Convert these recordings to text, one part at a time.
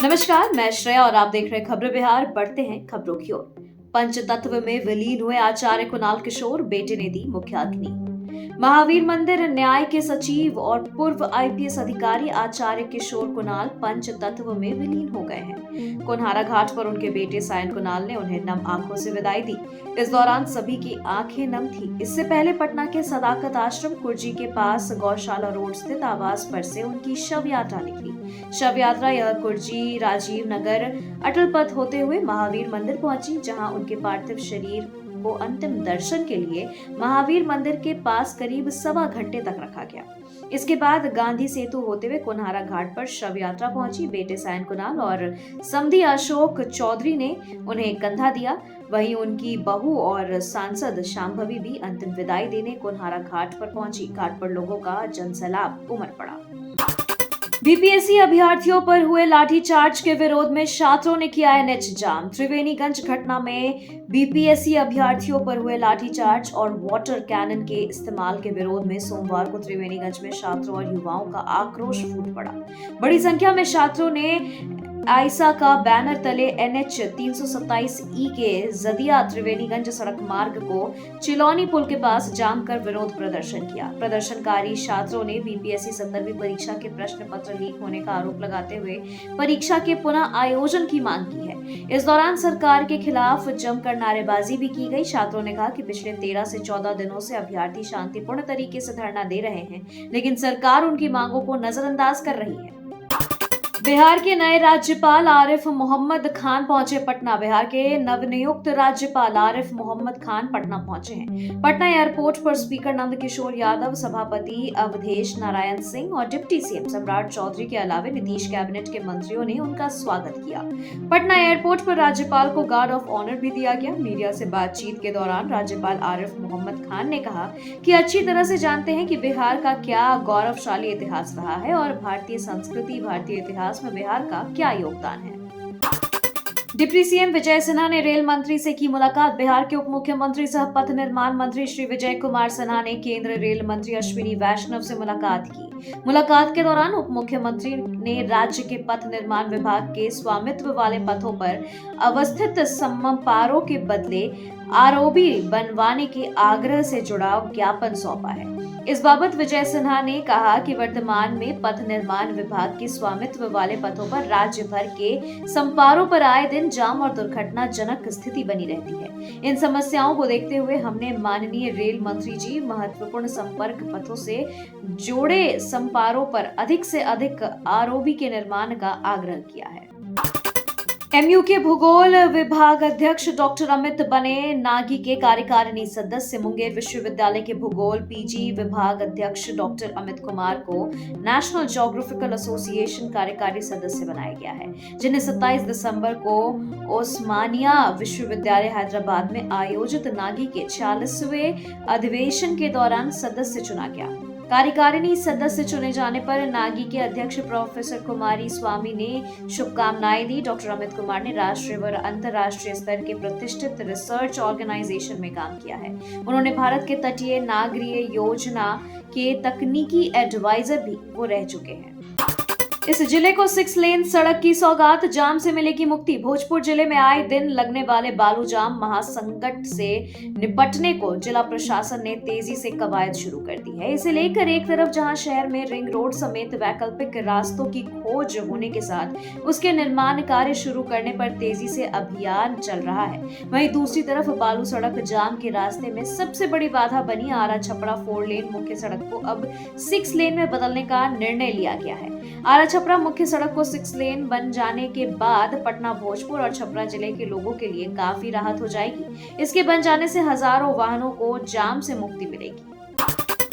नमस्कार, मैं श्रेया और आप देख रहे हैं खबरें बिहार। बढ़ते हैं खबरों की ओर। पंचतत्व में विलीन हुए आचार्य कुणाल किशोर, बेटे ने दी मुख्य अग्नि। महावीर मंदिर न्याय के सचिव और पूर्व आईपीएस अधिकारी आचार्य किशोर कुणाल पंच तत्व में विलीन हो गए हैं। कुन्हारा घाट पर उनके बेटे सायन कुणाल ने उन्हें नम आंखों से विदाई दी। इस दौरान सभी की आंखें नम थी। इससे पहले पटना के सदाकत आश्रम कुर्जी के पास गौशाला रोड स्थित आवास पर से उनकी शव यात्रा निकली। शव यात्रा यह कुर्जी राजीव नगर अटल पथ होते हुए महावीर मंदिर पहुंची, जहां उनके पार्थिव शरीर को अंतिम दर्शन के लिए महावीर मंदिर के पास करीब 1.25 घंटे तक रखा गया। इसके बाद गांधी सेतु होते हुए कुन्हारा घाट पर शव यात्रा पहुंची। बेटे सायन कुणाल और समधी अशोक चौधरी ने उन्हें कंधा दिया। वहीं उनकी बहू और सांसद शांभवी भी अंतिम विदाई देने कुन्हारा घाट पर पहुंची। घाट पर लोगों का जनसैलाब उमड़ पड़ा। बीपीएससी अभ्यर्थियों पर हुए लाठीचार्ज के विरोध में छात्रों ने किया एनएच जाम। त्रिवेणीगंज घटना में बीपीएससी अभ्यर्थियों पर हुए लाठीचार्ज और वाटर कैनन के इस्तेमाल के विरोध में सोमवार को त्रिवेणीगंज में छात्रों और युवाओं का आक्रोश फूट पड़ा। बड़ी संख्या में छात्रों ने आइसा का बैनर तले एनएच 327 के जदिया त्रिवेणीगंज सड़क मार्ग को चिलौनी पुल के पास जाम कर विरोध प्रदर्शन किया। प्रदर्शनकारी छात्रों ने बीपीएससी 17वीं परीक्षा के प्रश्न पत्र लीक होने का आरोप लगाते हुए परीक्षा के पुनः आयोजन की मांग की है। इस दौरान सरकार के खिलाफ जमकर नारेबाजी भी की गई। छात्रों ने कहा कि पिछले 13 से 14 दिनों से अभ्यर्थी शांतिपूर्ण तरीके से धरना दे रहे हैं, लेकिन सरकार उनकी मांगों को नजरअंदाज कर रही है। बिहार के नए राज्यपाल आरिफ मोहम्मद खान पहुंचे पटना। बिहार के नवनियुक्त राज्यपाल आरिफ मोहम्मद खान पटना पहुंचे हैं। पटना एयरपोर्ट पर स्पीकर नंदकिशोर यादव, सभापति अवधेश नारायण सिंह और डिप्टी सीएम सम्राट चौधरी के अलावा नीतीश कैबिनेट के मंत्रियों ने उनका स्वागत किया। पटना एयरपोर्ट पर राज्यपाल को गार्ड ऑफ ऑनर भी दिया गया। मीडिया से बातचीत के दौरान राज्यपाल आरिफ मोहम्मद खान ने कहा कि अच्छी तरह से जानते हैं कि बिहार का क्या गौरवशाली इतिहास रहा है और भारतीय संस्कृति, भारतीय इतिहास में बिहार का क्या योगदान है। डिप्टी सीएम विजय सिन्हा ने रेल मंत्री से की मुलाकात। बिहार के उप मुख्यमंत्री सह पथ निर्माण मंत्री श्री विजय कुमार सिन्हा ने केंद्रीय रेल मंत्री अश्विनी वैष्णव से मुलाकात की। मुलाकात के दौरान उप मुख्यमंत्री ने राज्य के पथ निर्माण विभाग के स्वामित्व वाले पथों पर अवस्थित समपारों के बदले आरओबी बनवाने के आग्रह से जुड़ा ज्ञापन सौंपा है। इस बाबत विजय सिन्हा ने कहा कि वर्तमान में पथ निर्माण विभाग के स्वामित्व वाले पथों पर राज्य भर के समपारों पर आए दिन जाम और दुर्घटनाजनक स्थिति बनी रहती है। इन समस्याओं को देखते हुए हमने माननीय रेल मंत्री जी महत्वपूर्ण संपर्क पथों से जोड़े समपारों पर अधिक से अधिक आरओबी के निर्माण का आग्रह किया है। एमयू के भूगोल विभाग अध्यक्ष डॉक्टर अमित बने नागी के कार्यकारिणी सदस्य। मुंगेर विश्वविद्यालय के भूगोल पीजी विभाग अध्यक्ष डॉक्टर अमित कुमार को नेशनल ज्योग्राफिकल एसोसिएशन कार्यकारी सदस्य बनाया गया है, जिन्हें 27 दिसंबर को ओस्मानिया विश्वविद्यालय हैदराबाद में आयोजित नागी के 46वें अधिवेशन के दौरान सदस्य चुना गया। कार्यकारिणी सदस्य चुने जाने पर नागी के अध्यक्ष प्रोफेसर कुमारी स्वामी ने शुभकामनाएं दी। डॉक्टर अमित कुमार ने राष्ट्रीय व अंतर्राष्ट्रीय स्तर के प्रतिष्ठित रिसर्च ऑर्गेनाइजेशन में काम किया है। उन्होंने भारत के तटीय नागरीय योजना के तकनीकी एडवाइजर भी वो रह चुके हैं। इस जिले को 6 लेन सड़क की सौगात, जाम से मिलेगी मुक्ति। भोजपुर जिले में आए दिन लगने वाले बालू जाम महासंकट से निपटने को जिला प्रशासन ने तेजी से कवायद शुरू कर दी है। इसे लेकर एक तरफ जहां शहर में रिंग रोड समेत वैकल्पिक रास्तों की खोज होने के साथ उसके निर्माण कार्य शुरू करने पर तेजी से अभियान चल रहा है, वहीं दूसरी तरफ बालू सड़क जाम के रास्ते में सबसे बड़ी बाधा बनी आरा छपरा 4 लेन मुख्य सड़क को अब 6 लेन में बदलने का निर्णय लिया गया है। आरा छपरा मुख्य सड़क को 6 लेन बन जाने के बाद पटना, भोजपुर और छपरा जिले के लोगों के लिए काफी राहत हो जाएगी। इसके बन जाने से हजारों वाहनों को जाम से मुक्ति मिलेगी।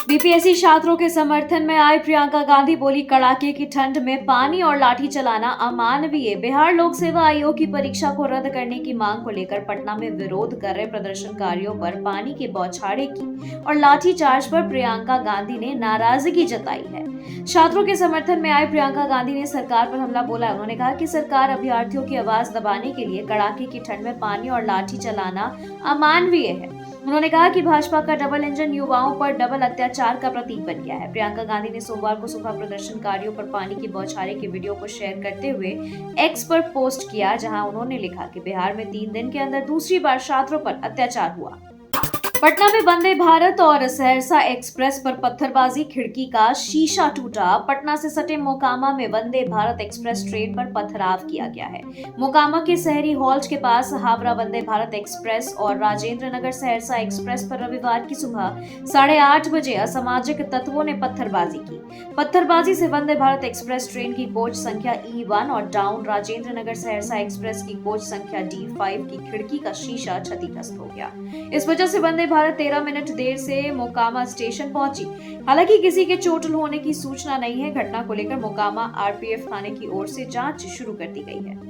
बीपीएससी छात्रों के समर्थन में आई प्रियंका गांधी बोली, कड़ाके की ठंड में पानी और लाठी चलाना अमानवीय। बिहार लोक सेवा आयोग की परीक्षा को रद्द करने की मांग को लेकर पटना में विरोध कर रहे प्रदर्शनकारियों पर पानी के बौछारे की और लाठीचार्ज पर प्रियंका गांधी ने नाराजगी जताई है। छात्रों के समर्थन में आई प्रियंका गांधी ने सरकार पर हमला बोला। उन्होंने कहा कि सरकार अभ्यर्थियों की आवाज दबाने के लिए कड़ाके की ठंड में पानी और लाठी चलाना अमानवीय है। उन्होंने कहा कि भाजपा का डबल इंजन युवाओं पर डबल अत्याचार का प्रतीक बन गया है। प्रियंका गांधी ने सोमवार को सुबह प्रदर्शनकारियों पर पानी की बौछारें की वीडियो को शेयर करते हुए एक्स पर पोस्ट किया, जहां उन्होंने लिखा कि बिहार में 3 दिन के अंदर दूसरी बार छात्रों पर अत्याचार हुआ। पटना में वंदे भारत और सहरसा एक्सप्रेस पर पत्थरबाजी, खिड़की का शीशा टूटा। पटना से सटे मोकामा में वंदे भारत एक्सप्रेस ट्रेन पर पथराव किया गया है। मोकामा के शहरी हॉल्ट के पास हावड़ा वंदे भारत एक्सप्रेस और राजेंद्र नगर सहरसा एक्सप्रेस पर रविवार की सुबह 8:30 बजे असामाजिक तत्वों ने पत्थरबाजी की। पत्थरबाजी से वंदे भारत एक्सप्रेस ट्रेन की कोच संख्या E1 और डाउन राजेंद्र नगर सहरसा एक्सप्रेस की कोच संख्या D5 की खिड़की का शीशा क्षतिग्रस्त हो गया। इस वजह से वंदे भारत 13 मिनट देर से मोकामा स्टेशन पहुंची। हालांकि किसी के चोट होने की सूचना नहीं है। घटना को लेकर मोकामा RPF थाने की ओर से जांच शुरू कर दी गई है।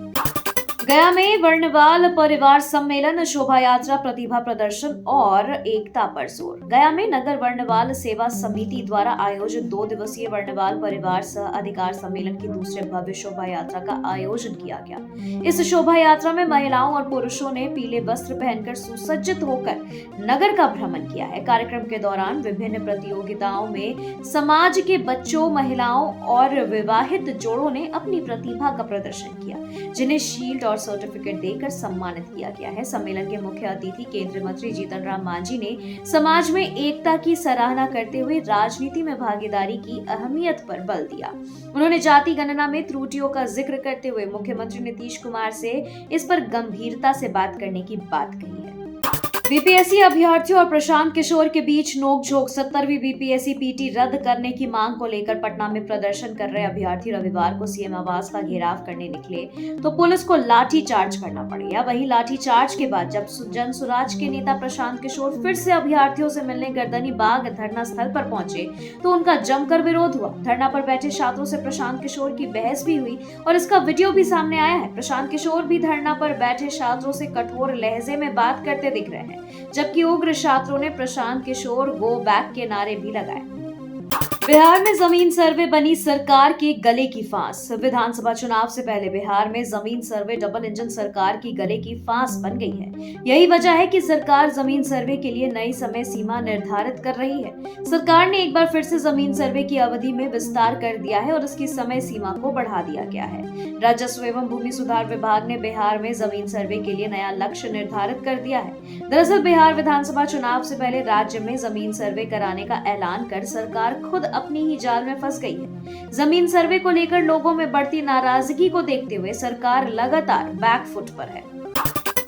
गया में वर्णवाल परिवार सम्मेलन, शोभा यात्रा, प्रतिभा प्रदर्शन और एकता पर जोर। गया में नगर वर्णवाल सेवा समिति द्वारा आयोजित 2 दिवसीय वर्णवाल परिवार सह अधिकार सम्मेलन की दूसरे भव्य शोभा यात्रा का आयोजन किया गया। इस शोभा यात्रा में महिलाओं और पुरुषों ने पीले वस्त्र पहनकर सुसज्जित होकर नगर का भ्रमण किया है। कार्यक्रम के दौरान विभिन्न प्रतियोगिताओं में समाज के बच्चों, महिलाओं और विवाहित जोड़ों ने अपनी प्रतिभा का प्रदर्शन किया, जिन्हें शील्ड और सर्टिफिकेट देकर सम्मानित किया गया है। सम्मेलन के मुख्य अतिथि केंद्रीय मंत्री जीतन राम मांझी ने समाज में एकता की सराहना करते हुए राजनीति में भागीदारी की अहमियत पर बल दिया। उन्होंने जाति गणना में त्रुटियों का जिक्र करते हुए मुख्यमंत्री नीतीश कुमार से इस पर गंभीरता से बात करने की बात कही है। बीपीएससी अभ्यर्थियों और प्रशांत किशोर के बीच नोकझोंक। 70वीं बीपीएससी पीटी रद्द करने की मांग को लेकर पटना में प्रदर्शन कर रहे अभ्यर्थी रविवार को सीएम आवास का घेराव करने निकले तो पुलिस को लाठी चार्ज करना पड़ा। वहीं लाठी चार्ज के बाद जब जन सुराज के नेता प्रशांत किशोर फिर से अभ्यर्थियों से मिलने गर्दनी बाग धरना स्थल पर पहुंचे तो उनका जमकर विरोध हुआ। धरना पर बैठे छात्रों से प्रशांत किशोर की बहस भी हुई और इसका वीडियो भी सामने आया है। प्रशांत किशोर भी धरना पर बैठे छात्रों से कठोर लहजे में बात करते दिख रहे हैं, जबकि उग्र छात्रों ने प्रशांत किशोर गो बैक के नारे भी लगाए। बिहार में जमीन सर्वे बनी सरकार के गले की फांस। विधानसभा चुनाव से पहले बिहार में जमीन सर्वे डबल इंजन सरकार की गले की फांस बन गई है। यही वजह है कि सरकार जमीन सर्वे के लिए नई समय सीमा निर्धारित कर रही है। सरकार ने एक बार फिर से जमीन सर्वे की अवधि में विस्तार कर दिया है और इसकी समय सीमा को बढ़ा दिया गया है। राजस्व एवं भूमि सुधार विभाग ने बिहार में जमीन सर्वे के लिए नया लक्ष्य निर्धारित कर दिया है। दरअसल बिहार विधानसभा चुनाव से पहले राज्य में जमीन सर्वे कराने का ऐलान कर सरकार खुद अपनी ही जाल में फंस गई है। जमीन सर्वे को लेकर लोगों में बढ़ती नाराजगी को देखते हुए सरकार लगातार बैकफुट पर है।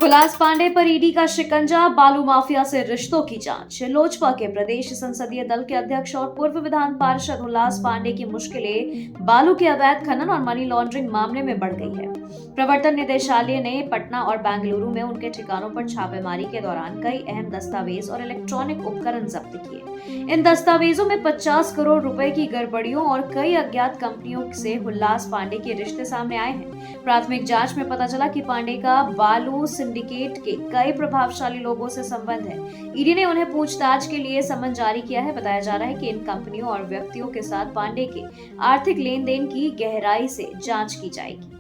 हुलास पांडे पर ईडी का शिकंजा, बालू माफिया से रिश्तों की जांच। लोजपा के प्रदेश संसदीय दल के अध्यक्ष और पूर्व विधान पार्षद हुलास पांडे की मुश्किलें बालू के अवैध खनन और मनी लॉन्ड्रिंग मामले में बढ़ गई है। प्रवर्तन निदेशालय ने पटना और बेंगलुरु में उनके ठिकानों पर छापेमारी के दौरान कई अहम दस्तावेज और इलेक्ट्रॉनिक उपकरण जब्त किए। इन दस्तावेजों में 50 करोड़ रुपए की गड़बड़ियों और कई अज्ञात कंपनियों से हुल्लास पांडे के रिश्ते सामने आए हैं। प्राथमिक जांच में पता चला कि पांडे का बालू सिंडिकेट के कई प्रभावशाली लोगों से संबंध है। ईडी ने उन्हें पूछताछ के लिए समन जारी किया है। बताया जा रहा है कि इन कंपनियों और व्यक्तियों के साथ पांडे के आर्थिक लेन देन की गहराई से जांच की जाएगी।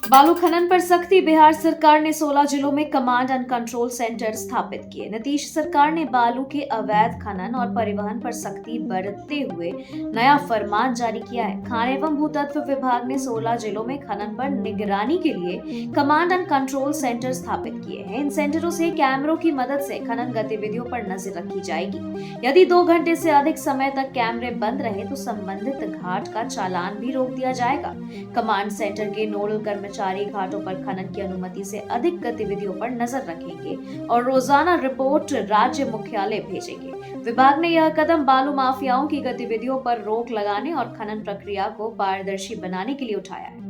बालू खनन पर सख्ती। बिहार सरकार ने 16 जिलों में कमांड एंड कंट्रोल सेंटर स्थापित किए। नीतीश सरकार ने बालू के अवैध खनन और परिवहन पर सख्ती बरतते हुए नया फरमान जारी किया है। खान एवं भूतत्व विभाग ने 16 जिलों में खनन पर निगरानी के लिए कमांड एंड कंट्रोल सेंटर स्थापित किए हैं। इन सेंटरों से कैमरों की मदद से खनन गतिविधियों पर नजर रखी जाएगी। यदि 2 घंटे से अधिक समय तक कैमरे बंद रहे तो संबंधित घाट का चालान भी रोक दिया जाएगा। कमांड सेंटर के नोडल कर्मचारी घाटों पर खनन की अनुमति से अधिक गतिविधियों पर नजर रखेंगे और रोजाना रिपोर्ट राज्य मुख्यालय भेजेंगे। विभाग ने यह कदम बालू माफियाओं की गतिविधियों पर रोक लगाने और खनन प्रक्रिया को पारदर्शी बनाने के लिए उठाया है।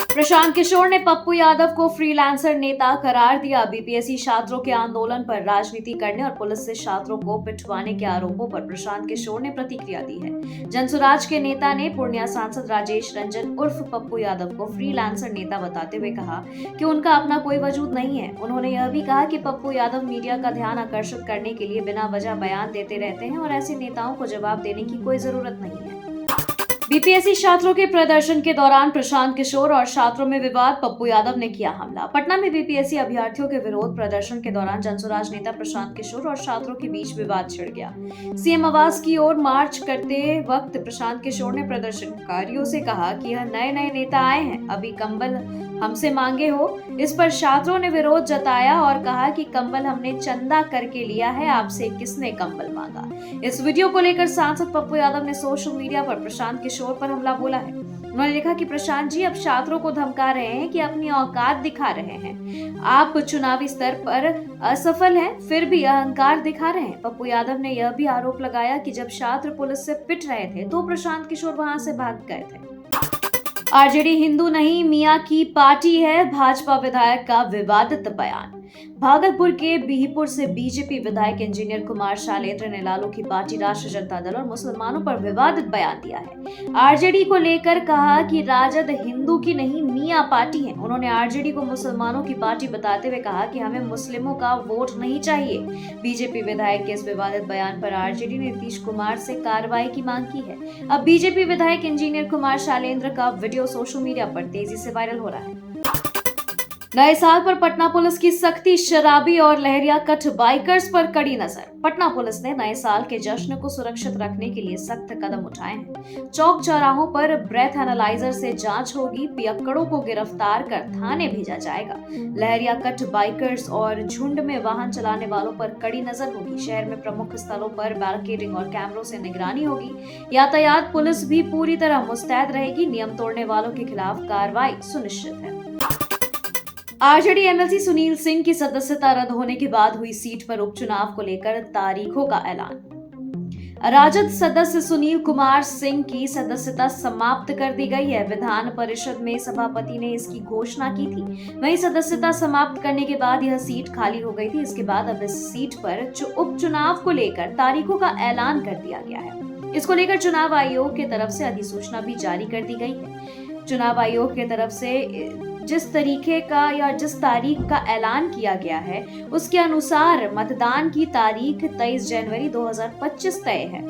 प्रशांत किशोर ने पप्पू यादव को फ्रीलांसर नेता करार दिया। बीपीएससी छात्रों के आंदोलन पर राजनीति करने और पुलिस से छात्रों को पिटवाने के आरोपों पर प्रशांत किशोर ने प्रतिक्रिया दी है। जनसुराज के नेता ने पूर्णिया सांसद राजेश रंजन उर्फ पप्पू यादव को फ्रीलांसर नेता बताते हुए कहा कि उनका अपना कोई वजूद नहीं है। उन्होंने यह भी कहा कि पप्पू यादव मीडिया का ध्यान आकर्षित करने के लिए बिना वजह बयान देते रहते हैं और ऐसे नेताओं को जवाब देने की कोई जरूरत नहीं है। बीपीएससी छात्रों के प्रदर्शन के दौरान प्रशांत किशोर और छात्रों में विवाद, पप्पू यादव ने किया हमला। पटना में बीपीएससी अभ्यर्थियों के विरोध प्रदर्शन के दौरान जनसुराज नेता प्रशांत किशोर और छात्रों के बीच विवाद छिड़ गया। सीएम आवास की ओर मार्च करते वक्त प्रशांत किशोर ने प्रदर्शनकारियों से कहा कि यह नए नए नेता आए हैं, अभी कंबल हमसे मांगे हो। इस पर छात्रों ने विरोध जताया और कहा कि कंबल हमने चंदा करके लिया है, आपसे किसने कंबल मांगा। इस वीडियो को लेकर सांसद पप्पू यादव ने सोशल मीडिया पर प्रशांत किशोर पर हमला बोला है। उन्होंने लिखा कि प्रशांत जी अब छात्रों को धमका रहे हैं कि अपनी औकात दिखा रहे हैं। आप चुनावी स्तर पर असफल हैं, फिर भी अहंकार दिखा रहे हैं। पप्पू यादव ने यह भी आरोप लगाया कि जब छात्र पुलिस से पिट रहे थे तो प्रशांत किशोर वहां से भाग गए थे। आरजेडी हिंदू नहीं मियां की पार्टी है, भाजपा विधायक का विवादित बयान। भागलपुर के बिहिपुर से बीजेपी विधायक इंजीनियर कुमार शालेन्द्र ने लालू की पार्टी राष्ट्रीय जनता दल और मुसलमानों पर विवादित बयान दिया है। आरजेडी को लेकर कहा कि राजद हिंदू की नहीं मियां पार्टी है। उन्होंने आरजेडी को मुसलमानों की पार्टी बताते हुए कहा कि हमें मुस्लिमों का वोट नहीं चाहिए। बीजेपी विधायक के इस विवादित बयान पर आरजेडी ने नीतीश कुमार से कार्रवाई की मांग की है। अब बीजेपी विधायक इंजीनियर कुमार शालेन्द्र का वीडियो सोशल मीडिया पर तेजी से वायरल हो रहा है। नए साल पर पटना पुलिस की सख्ती, शराबी और लहरिया कट बाइकर्स पर कड़ी नजर। पटना पुलिस ने नए साल के जश्न को सुरक्षित रखने के लिए सख्त कदम उठाए हैं। चौक चौराहों पर ब्रेथ एनालाइजर से जांच होगी, पियक्कड़ों को गिरफ्तार कर थाने भेजा जाएगा। लहरिया कट बाइकर्स और झुंड में वाहन चलाने वालों पर कड़ी नजर होगी। शहर में प्रमुख स्थलों पर बैरिकेडिंग और कैमरों से निगरानी होगी। यातायात पुलिस भी पूरी तरह मुस्तैद रहेगी। नियम तोड़ने वालों के खिलाफ कार्रवाई सुनिश्चित है। आरजेडी एमएलसी सुनील सिंह की सदस्यता रद्द होने के बाद हुई सीट पर उपचुनाव को लेकर तारीखों का ऐलान। राजद सदस्य सुनील कुमार सिंह की सदस्यता समाप्त कर दी गई है। विधान परिषद में सभापति ने इसकी घोषणा की थी। वहीं सदस्यता समाप्त करने के बाद यह सीट खाली हो गई थी। इसके बाद अब इस सीट पर उपचुनाव को लेकर तारीखों का ऐलान कर दिया गया है। इसको लेकर चुनाव आयोग की तरफ से अधिसूचना भी जारी कर दी गई है। चुनाव आयोग की तरफ से जिस तरीके का या जिस तारीख का ऐलान किया गया है उसके अनुसार मतदान की तारीख 23 जनवरी 2025 तय है।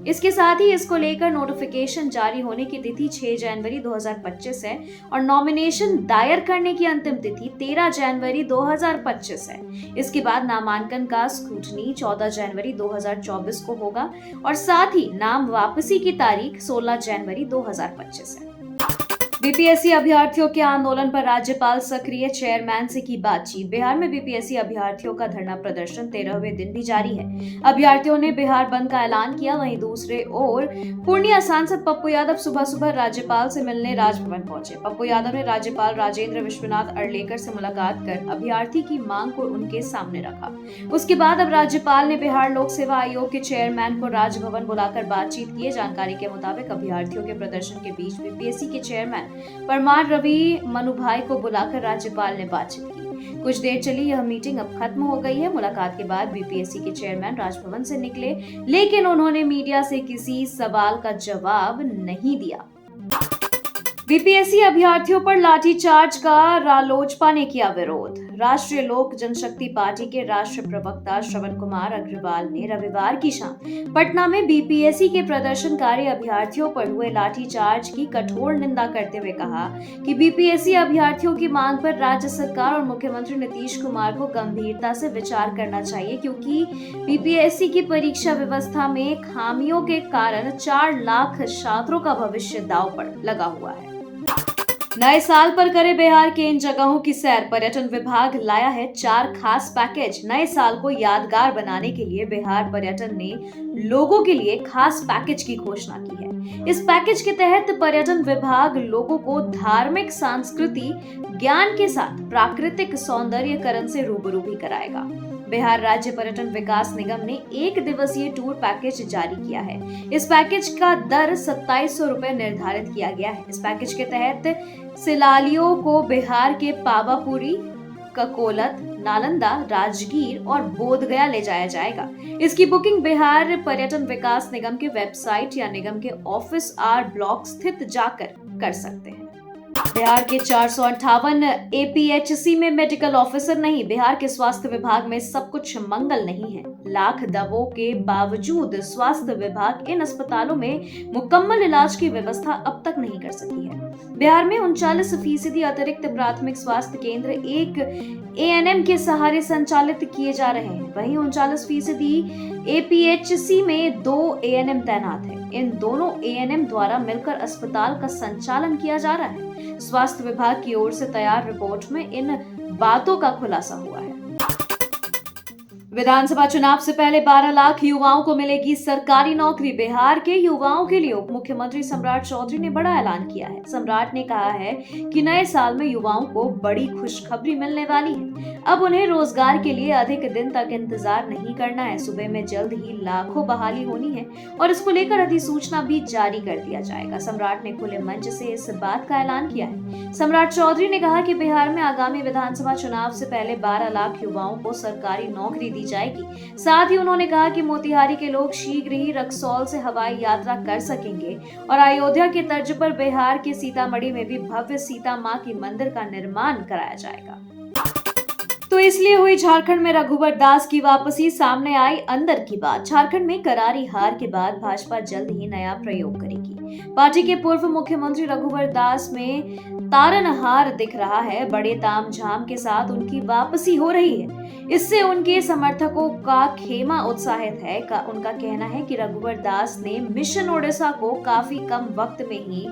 इसके साथ ही इसको लेकर नोटिफिकेशन जारी होने की तिथि 6 जनवरी 2025 है और नॉमिनेशन दायर करने की अंतिम तिथि 13 जनवरी 2025 है। इसके बाद नामांकन का स्क्रूटनी 14 जनवरी 2024 को होगा और साथ ही नाम वापसी की तारीख 16 जनवरी 2025 है। बीपीएससी अभ्यर्थियों के आंदोलन पर राज्यपाल सक्रिय, चेयरमैन से की बातचीत। बिहार में बीपीएससी अभ्यर्थियों का धरना प्रदर्शन 13वें दिन भी जारी है। अभ्यर्थियों ने बिहार बंद का ऐलान किया। वहीं दूसरे ओर पूर्णिया सांसद पप्पू यादव सुबह सुबह राज्यपाल से मिलने राजभवन पहुंचे। पप्पू यादव ने राज्यपाल राजेंद्र विश्वनाथ अर्लेकर से मुलाकात कर अभ्यर्थी की मांग को उनके सामने रखा। उसके बाद अब राज्यपाल ने बिहार लोक सेवा आयोग के चेयरमैन को राजभवन बुलाकर बातचीत की। जानकारी के मुताबिक अभ्यर्थियों के प्रदर्शन के बीच बीपीएससी के चेयरमैन परमार रवि मनुभाई को बुलाकर राज्यपाल ने बातचीत की। कुछ देर चली यह मीटिंग अब खत्म हो गई है। मुलाकात के बाद बीपीएससी के चेयरमैन राजभवन से निकले, लेकिन उन्होंने मीडिया से किसी सवाल का जवाब नहीं दिया। बीपीएससी अभ्यर्थियों पर लाठीचार्ज का रालोजपा ने किया विरोध। राष्ट्रीय लोक जनशक्ति पार्टी के राष्ट्रीय प्रवक्ता श्रवण कुमार अग्रवाल ने रविवार की शाम पटना में बीपीएससी के प्रदर्शनकारी अभ्यर्थियों पर हुए लाठीचार्ज की कठोर निंदा करते हुए कहा कि बीपीएससी अभ्यर्थियों की मांग पर राज्य सरकार और मुख्यमंत्री नीतीश कुमार को गंभीरता से विचार करना चाहिए, क्योंकि बीपीएससी की परीक्षा व्यवस्था में खामियों के कारण 4 लाख छात्रों का भविष्य दांव पर लगा हुआ है। नए साल पर करे बिहार के इन जगहों की सैर। पर्यटन विभाग लाया है 4 खास पैकेज। नए साल को यादगार बनाने के लिए बिहार पर्यटन ने लोगों के लिए खास पैकेज की घोषणा की है। इस पैकेज के तहत पर्यटन विभाग लोगों को धार्मिक, सांस्कृतिक ज्ञान के साथ प्राकृतिक सौंदर्यकरण से रूबरू भी कराएगा। बिहार राज्य पर्यटन विकास निगम ने 1 दिवसीय टूर पैकेज जारी किया है। इस पैकेज का दर 2700 रुपए निर्धारित किया गया है। इस पैकेज के तहत सैलानियों को बिहार के पावापुरी, ककोलत, नालंदा, राजगीर और बोधगया ले जाया जाएगा। इसकी बुकिंग बिहार पर्यटन विकास निगम के वेबसाइट या निगम के ऑफिस आर ब्लॉक स्थित जाकर कर सकते हैं। बिहार के 458 एपीएचसी में मेडिकल ऑफिसर नहीं। बिहार के स्वास्थ्य विभाग में सब कुछ मंगल नहीं है। लाख दावों के बावजूद स्वास्थ्य विभाग इन अस्पतालों में मुकम्मल इलाज की व्यवस्था अब तक नहीं कर सकी है। बिहार में 39% अतिरिक्त प्राथमिक स्वास्थ्य केंद्र एक एएनएम के सहारे संचालित किए जा रहे हैं। वहीं 39% एपीएचसी में 2 एएनएम तैनात है। इन दोनों एएनएम द्वारा मिलकर अस्पताल का संचालन किया जा रहा है। स्वास्थ्य विभाग की ओर से तैयार रिपोर्ट में इन बातों का खुलासा हुआ है। विधानसभा चुनाव से पहले 12 लाख युवाओं को मिलेगी सरकारी नौकरी। बिहार के युवाओं के लिए उप मुख्यमंत्री सम्राट चौधरी ने बड़ा ऐलान किया है। सम्राट ने कहा है कि नए साल में युवाओं को बड़ी खुशखबरी मिलने वाली है। अब उन्हें रोजगार के लिए अधिक दिन तक इंतजार नहीं करना है। सूबे में जल्द ही लाखों बहाली होनी है और इसको लेकर अधिसूचना भी जारी कर दिया जाएगा। सम्राट ने खुले मंच से इस बात का ऐलान किया है। सम्राट चौधरी ने कहा कि बिहार में आगामी विधानसभा चुनाव से पहले 12 लाख युवाओं को सरकारी नौकरी दी जाएगी। साथ ही उन्होंने कहा कि मोतिहारी के लोग शीघ्र ही रक्सौल से हवाई यात्रा कर सकेंगे और अयोध्या के तर्ज पर बिहार के सीतामढ़ी में भी भव्य सीता मां की मंदिर का निर्माण कराया जाएगा। तो इसलिए हुई झारखंड में रघुवर दास की वापसी, सामने आई अंदर की बात। झारखंड में करारी हार के बाद भाजपा जल्द ही नया प्रयोग करेगी। पार्टी के पूर्व मुख्यमंत्री रघुवर दास में तारनहार दिख रहा है। बड़े तामझाम के साथ उनकी वापसी हो रही है। इससे उनके समर्थकों का खेमा उत्साहित है। उनका कहना है कि रघुवर दास ने मिशन ओडिशा को काफी कम वक्त में ही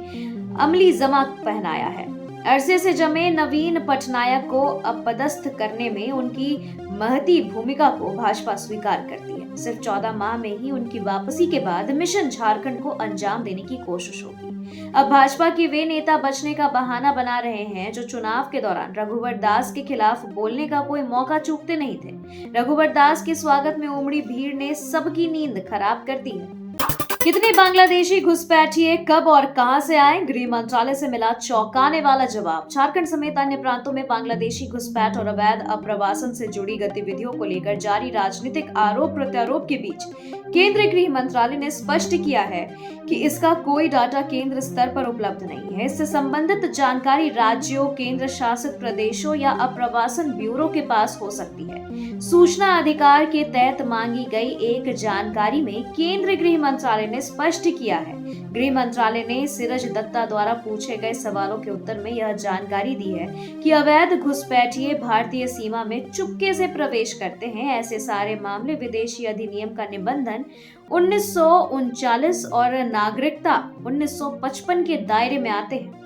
अमली जमा पहनाया है। अरसे से जमे नवीन पटनायक को अपदस्थ करने में उनकी महती भूमिका को भाजपा स्वीकार करती है। सिर्फ 14 माह में ही उनकी वापसी के बाद मिशन झारखंड को अंजाम देने की कोशिश होगी। अब भाजपा के वे नेता बचने का बहाना बना रहे हैं जो चुनाव के दौरान रघुवर दास के खिलाफ बोलने का कोई मौका चूकते नहीं थे। रघुवर दास के स्वागत में उमड़ी भीड़ ने सबकी नींद खराब कर दी है। कितने बांग्लादेशी घुसपैठिए कब और कहां से आए? गृह मंत्रालय से मिला चौंकाने वाला जवाब। झारखंड समेत अन्य प्रांतों में बांग्लादेशी घुसपैठ और अवैध अप्रवासन से जुड़ी गतिविधियों को लेकर जारी राजनीतिक आरोप प्रत्यारोप के बीच केंद्रीय गृह मंत्रालय ने स्पष्ट किया है कि इसका कोई डाटा केंद्र स्तर पर उपलब्ध नहीं है। इससे संबंधित जानकारी राज्यों, केंद्र शासित प्रदेशों या अप्रवासन ब्यूरो के पास हो सकती है। सूचना अधिकार के तहत मांगी गई एक जानकारी में केंद्रीय गृह मंत्रालय ने स्पष्ट किया है। गृह मंत्रालय ने सिरज दत्ता द्वारा पूछे गए सवालों के उत्तर में यह जानकारी दी है कि अवैध घुसपैठिए भारतीय सीमा में चुपके से प्रवेश करते हैं। ऐसे सारे मामले विदेशी अधिनियम का निबंधन 1939 और नागरिकता 1955 के दायरे में आते हैं।